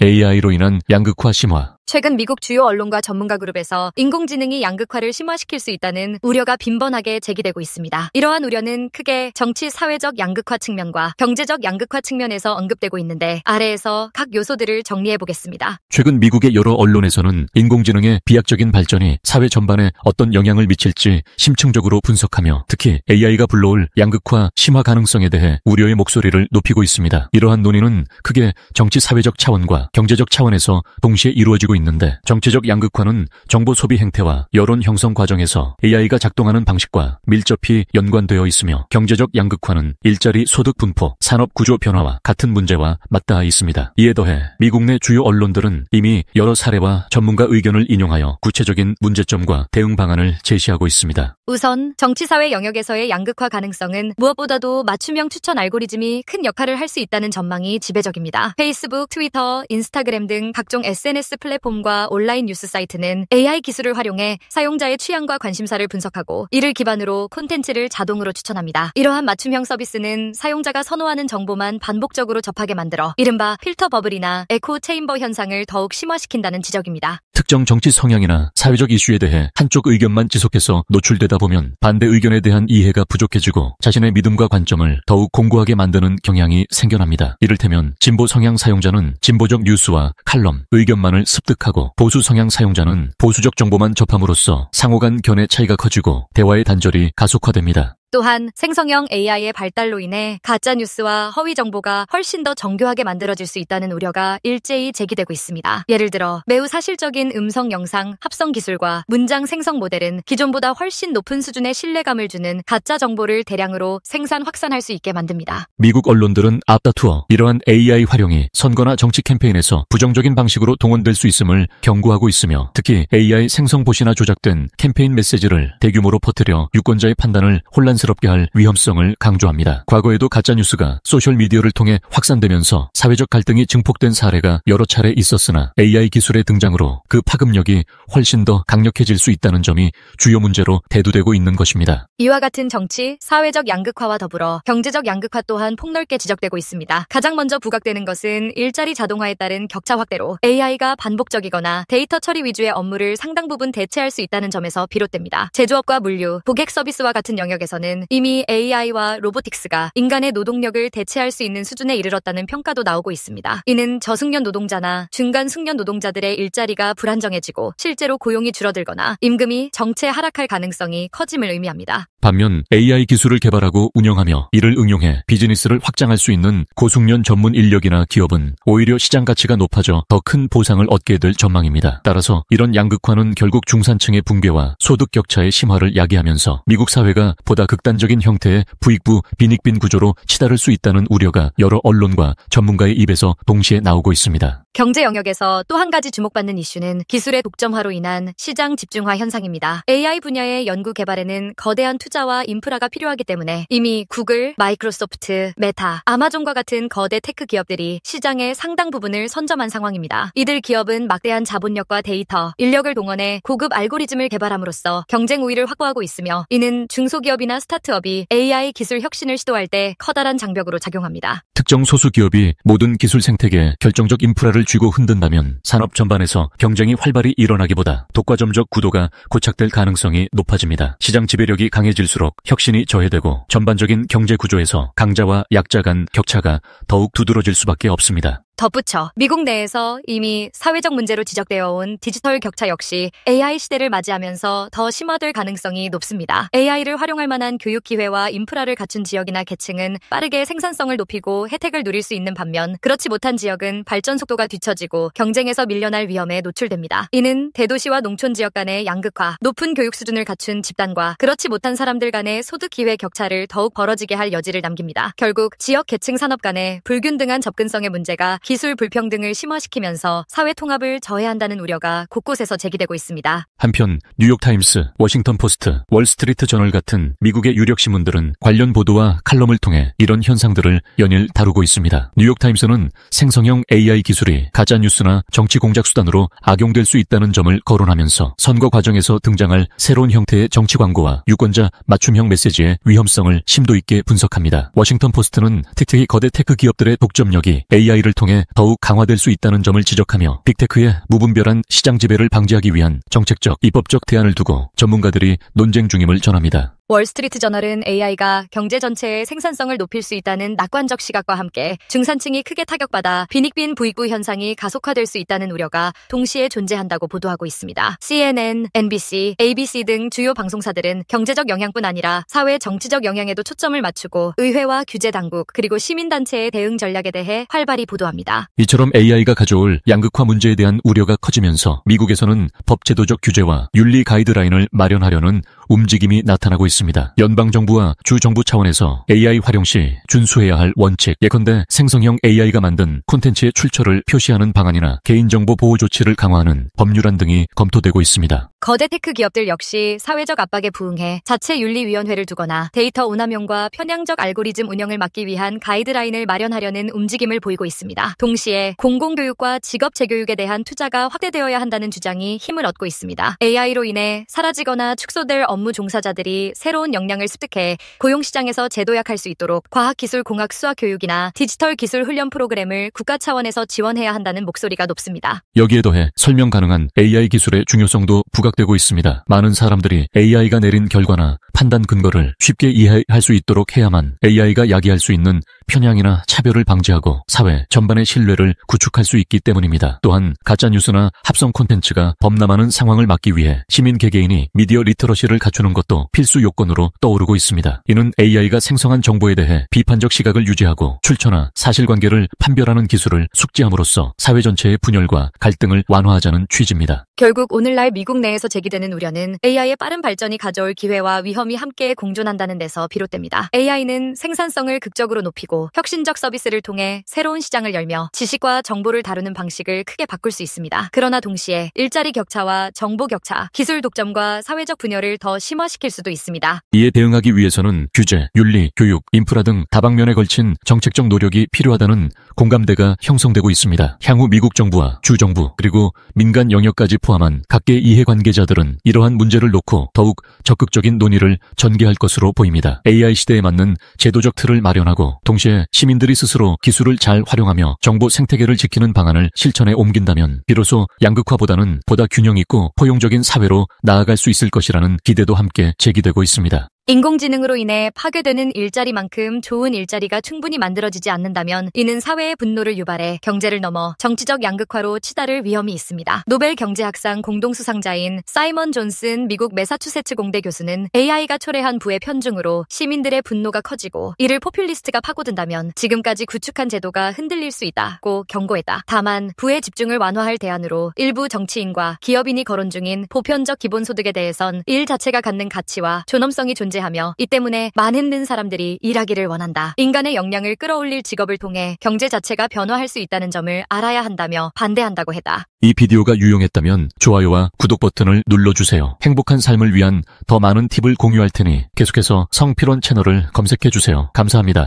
AI로 인한 양극화 심화. 최근 미국 주요 언론과 전문가 그룹에서 인공지능이 양극화를 심화시킬 수 있다는 우려가 빈번하게 제기되고 있습니다. 이러한 우려는 크게 정치 사회적 양극화 측면과 경제적 양극화 측면에서 언급되고 있는데 아래에서 각 요소들을 정리해 보겠습니다. 최근 미국의 여러 언론에서는 인공지능의 비약적인 발전이 사회 전반에 어떤 영향을 미칠지 심층적으로 분석하며 특히 AI가 불러올 양극화 심화 가능성에 대해 우려의 목소리를 높이고 있습니다. 이러한 논의는 크게 정치 사회적 차원과 경제적 차원에서 동시에 이루어지고 있는데 정치적 양극화는 정보 소비 행태와 여론 형성 과정에서 AI가 작동하는 방식과 밀접히 연관되어 있으며 경제적 양극화는 일자리 소득 분포, 산업 구조 변화와 같은 문제와 맞닿아 있습니다. 이에 더해 미국 내 주요 언론들은 이미 여러 사례와 전문가 의견을 인용하여 구체적인 문제점과 대응 방안을 제시하고 있습니다. 우선 정치사회 영역에서의 양극화 가능성은 무엇보다도 맞춤형 추천 알고리즘이 큰 역할을 할 수 있다는 전망이 지배적입니다. 페이스북, 트위터, 인스타그램 등 각종 SNS 플랫폼과 온라인 뉴스 사이트는 AI 기술을 활용해 사용자의 취향과 관심사를 분석하고 이를 기반으로 콘텐츠를 자동으로 추천합니다. 이러한 맞춤형 서비스는 사용자가 선호하는 정보만 반복적으로 접하게 만들어 이른바 필터 버블이나 에코 체인버 현상을 더욱 심화시킨다는 지적입니다. 특정 정치 성향이나 사회적 이슈에 대해 한쪽 의견만 지속해서 노출되다 보면 반대 의견에 대한 이해가 부족해지고 자신의 믿음과 관점을 더욱 공고하게 만드는 경향이 생겨납니다. 이를테면 진보 성향 사용자는 진보적 뉴스와 칼럼, 의견만을 습득하고 보수 성향 사용자는 보수적 정보만 접함으로써 상호 간 견해 차이가 커지고 대화의 단절이 가속화됩니다. 또한 생성형 AI의 발달로 인해 가짜뉴스와 허위 정보가 훨씬 더 정교하게 만들어질 수 있다는 우려가 일제히 제기되고 있습니다. 예를 들어 매우 사실적인 음성 영상 합성 기술과 문장 생성 모델은 기존보다 훨씬 높은 수준의 신뢰감을 주는 가짜 정보를 대량으로 생산 확산할 수 있게 만듭니다. 미국 언론들은 앞다투어 이러한 AI 활용이 선거나 정치 캠페인에서 부정적인 방식으로 동원될 수 있음을 경고하고 있으며 특히 AI 생성 봇이나 조작된 캠페인 메시지를 대규모로 퍼뜨려 유권자의 판단을 혼란스럽게 할 위험성을 강조합니다. 과거에도 가짜뉴스가 소셜미디어를 통해 확산되면서 사회적 갈등이 증폭된 사례가 여러 차례 있었으나 AI 기술의 등장으로 그 파급력이 훨씬 더 강력해질 수 있다는 점이 주요 문제로 대두되고 있는 것입니다. 이와 같은 정치, 사회적 양극화와 더불어 경제적 양극화 또한 폭넓게 지적되고 있습니다. 가장 먼저 부각되는 것은 일자리 자동화에 따른 격차 확대로 AI가 반복적이거나 데이터 처리 위주의 업무를 상당 부분 대체할 수 있다는 점에서 비롯됩니다. 제조업과 물류, 고객 서비스와 같은 영역에서는 이미 AI와 로보틱스가 인간의 노동력을 대체할 수 있는 수준에 이르렀다는 평가도 나오고 있습니다. 이는 저숙련 노동자나 중간 숙련 노동자들의 일자리가 불안정해지고 실제로 고용이 줄어들거나 임금이 정체 하락할 가능성이 커짐을 의미합니다. 반면 AI 기술을 개발하고 운영하며 이를 응용해 비즈니스를 확장할 수 있는 고숙련 전문 인력이나 기업은 오히려 시장 가치가 높아져 더 큰 보상을 얻게 될 전망입니다. 따라서 이런 양극화는 결국 중산층의 붕괴와 소득 격차의 심화를 야기하면서 미국 사회가 보다 극단적인 형태의 부익부 빈익빈 구조로 치달을 수 있다는 우려가 여러 언론과 전문가의 입에서 동시에 나오고 있습니다. 경제 영역에서 또 한 가지 주목받는 이슈는 기술의 독점화로 인한 시장 집중화 현상입니다. AI 분야의 연구 개발에는 거대한 투자와 인프라가 필요하기 때문에 이미 구글, 마이크로소프트, 메타, 아마존과 같은 거대 테크 기업들이 시장의 상당 부분을 선점한 상황입니다. 이들 기업은 막대한 자본력과 데이터, 인력을 동원해 고급 알고리즘을 개발함으로써 경쟁 우위를 확보하고 있으며 이는 중소기업이나 스타트업이 AI 기술 혁신을 시도할 때 커다란 장벽으로 작용합니다. 특정 소수 기업이 모든 기술 생태계에 결정적 인프라를 쥐고 흔든다면 산업 전반에서 경쟁이 활발히 일어나기보다 독과점적 구도가 고착될 가능성이 높아집니다. 시장 지배력이 강해질수록 혁신이 저해되고 전반적인 경제 구조에서 강자와 약자 간 격차가 더욱 두드러질 수밖에 없습니다. 덧붙여 미국 내에서 이미 사회적 문제로 지적되어 온 디지털 격차 역시 AI 시대를 맞이하면서 더 심화될 가능성이 높습니다. AI를 활용할 만한 교육 기회와 인프라를 갖춘 지역이나 계층은 빠르게 생산성을 높이고 혜택을 누릴 수 있는 반면 그렇지 못한 지역은 발전 속도가 뒤처지고 경쟁에서 밀려날 위험에 노출됩니다. 이는 대도시와 농촌 지역 간의 양극화, 높은 교육 수준을 갖춘 집단과 그렇지 못한 사람들 간의 소득 기회 격차를 더욱 벌어지게 할 여지를 남깁니다. 결국 지역 계층 산업 간의 불균등한 접근성의 문제가 기술 불평등을 심화시키면서 사회 통합을 저해한다는 우려가 곳곳에서 제기되고 있습니다. 한편 뉴욕타임스, 워싱턴 포스트, 월스트리트 저널 같은 미국의 유력 신문들은 관련 보도와 칼럼을 통해 이런 현상들을 연일 다루고 있습니다. 뉴욕타임스는 생성형 AI 기술이 가짜뉴스나 정치 공작 수단으로 악용될 수 있다는 점을 거론하면서 선거 과정에서 등장할 새로운 형태의 정치 광고와 유권자 맞춤형 메시지의 위험성을 심도 있게 분석합니다. 워싱턴 포스트는 특히 거대 테크 기업들의 독점력이 AI를 통해 통해 더욱 강화될 수 있다는 점을 지적하며 빅테크의 무분별한 시장 지배를 방지하기 위한 정책적, 입법적 대안을 두고 전문가들이 논쟁 중임을 전합니다. 월스트리트 저널은 AI가 경제 전체의 생산성을 높일 수 있다는 낙관적 시각과 함께 중산층이 크게 타격받아 빈익빈 부익부 현상이 가속화될 수 있다는 우려가 동시에 존재한다고 보도하고 있습니다. CNN, NBC, ABC 등 주요 방송사들은 경제적 영향뿐 아니라 사회 정치적 영향에도 초점을 맞추고 의회와 규제 당국 그리고 시민단체의 대응 전략에 대해 활발히 보도합니다. 이처럼 AI가 가져올 양극화 문제에 대한 우려가 커지면서 미국에서는 법제도적 규제와 윤리 가이드라인을 마련하려는 움직임이 나타나고 있습니다. 연방정부와 주정부 차원에서 AI 활용 시 준수해야 할 원칙, 예컨대 생성형 AI가 만든 콘텐츠의 출처를 표시하는 방안이나 개인정보 보호 조치를 강화하는 법률안 등이 검토되고 있습니다. 거대 테크 기업들 역시 사회적 압박에 부응해 자체 윤리위원회를 두거나 데이터 오남용과 편향적 알고리즘 운영을 막기 위한 가이드라인을 마련하려는 움직임을 보이고 있습니다. 동시에 공공교육과 직업 재교육에 대한 투자가 확대되어야 한다는 주장이 힘을 얻고 있습니다. AI로 인해 사라지거나 축소될 업무 종사자들이 새로운 역량을 습득해 고용시장에서 재도약할 수 있도록 과학기술공학 수학교육이나 디지털 기술 훈련 프로그램을 국가 차원에서 지원해야 한다는 목소리가 높습니다. 여기에 더해 설명 가능한 AI 기술의 중요성도 부각되고 있습니다. 많은 사람들이 AI가 내린 결과나 판단 근거를 쉽게 이해할 수 있도록 해야만 AI가 야기할 수 있는 편향이나 차별을 방지하고 사회 전반의 신뢰를 구축할 수 있기 때문입니다. 또한 가짜뉴스나 합성 콘텐츠가 범람하는 상황을 막기 위해 시민 개개인이 미디어 리터러시를 갖추는 것도 필수 요건으로 떠오르고 있습니다. 이는 AI가 생성한 정보에 대해 비판적 시각을 유지하고 출처나 사실관계를 판별하는 기술을 숙지함으로써 사회 전체의 분열과 갈등을 완화하자는 취지입니다. 결국 오늘날 미국 내에서 제기되는 우려는 AI의 빠른 발전이 가져올 기회와 위험이 함께 공존한다는 데서 비롯됩니다. AI는 생산성을 극적으로 높이고 혁신적 서비스를 통해 새로운 시장을 열며 지식과 정보를 다루는 방식을 크게 바꿀 수 있습니다. 그러나 동시에 일자리 격차와 정보 격차, 기술 독점과 사회적 분열을 더 심화시킬 수도 있습니다. 이에 대응하기 위해서는 규제, 윤리, 교육, 인프라 등 다방면에 걸친 정책적 노력이 필요하다는 공감대가 형성되고 있습니다. 향후 미국 정부와 주정부 그리고 민간 영역까지 포함한 각계 이해관계자들은 이러한 문제를 놓고 더욱 적극적인 논의를 전개할 것으로 보입니다. AI 시대에 맞는 제도적 틀을 마련하고 동시에 시민들이 스스로 기술을 잘 활용하며 정보 생태계를 지키는 방안을 실천에 옮긴다면 비로소 양극화보다는 보다 균형 있고 포용적인 사회로 나아갈 수 있을 것이라는 기대도 함께 제기되고 있습니다. 인공지능으로 인해 파괴되는 일자리만큼 좋은 일자리가 충분히 만들어지지 않는다면 이는 사회의 분노를 유발해 경제를 넘어 정치적 양극화로 치달을 위험이 있습니다. 노벨 경제학상 공동수상자인 사이먼 존슨 미국 매사추세츠 공대 교수는 AI가 초래한 부의 편중으로 시민들의 분노가 커지고 이를 포퓰리스트가 파고든다면 지금까지 구축한 제도가 흔들릴 수 있다고 경고했다. 다만 부의 집중을 완화할 대안으로 일부 정치인과 기업인이 거론 중인 보편적 기본소득에 대해선 일 자체가 갖는 가치와 존엄성이 존재하며 이 때문에 많은 사람들이 일하기를 원한다. 인간의 역량을 끌어올릴 직업을 통해 경제 자체가 변화할 수 있다는 점을 알아야 한다며 반대한다고 했다. 이 비디오가 유용했다면 좋아요와 구독 버튼을 눌러주세요. 행복한 삶을 위한 더 많은 팁을 공유할 테니 계속해서 성필원 채널을 검색해주세요. 감사합니다.